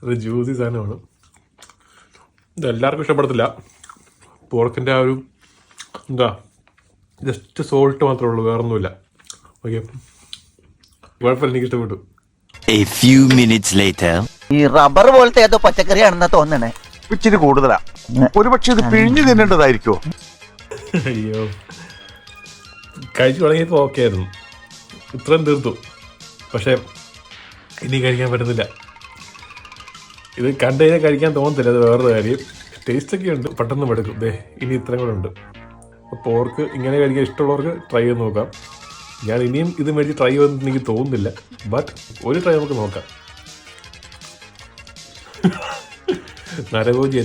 അത് ജ്യൂസി സാധനമാണ്. ഇതെല്ലാവർക്കും ഇഷ്ടപ്പെടത്തില്ല. പോർക്കിൻ്റെ ആ ഒരു എന്താ ജസ്റ്റ് സോൾട്ട് മാത്രമേ ഉള്ളൂ, വേറൊന്നുമില്ല. ഓക്കെ, കുഴപ്പമില്ല, എനിക്ക് ഇഷ്ടപ്പെട്ടു. A few minutes later. ഈ റബ്ബർ പോലത്തെ ഏതോ പച്ചക്കറിയാണെന്നാ തോന്നണേ. ഇച്ചിരി കൂടുതലാ. ഒരുപക്ഷെ ഇത് പിഴിഞ്ഞു തിന്നേണ്ടതായിരിക്കോ? അയ്യോ, കഴിച്ചു തുടങ്ങിയപ്പോൾ ഓക്കെ ആയിരുന്നു, ഇത്രയും തീർത്തു. പക്ഷേ ഇനി കഴിക്കാൻ പറ്റുന്നില്ല. ഇത് കണ്ടു കഴിഞ്ഞാൽ കഴിക്കാൻ തോന്നത്തില്ല, അത് വേറൊരു കാര്യം. ടേസ്റ്റൊക്കെ ഉണ്ട്, പെട്ടെന്ന് മടുക്കും. ഇനി ഇത്രയും കൂടെ ഉണ്ട്. അപ്പോൾ പോർക്ക് ഇങ്ങനെ കഴിക്കാൻ ഇഷ്ടമുള്ളവർക്ക് ട്രൈ ചെയ്ത് നോക്കാം. ഞാൻ ഇനിയും ഇത് മേടിച്ച് ട്രൈ ചെയ്യുമെന്ന് എനിക്ക് തോന്നുന്നില്ല, ബട്ട് ഒരു ട്രൈ നമുക്ക് നോക്കാം. നരഭോജി.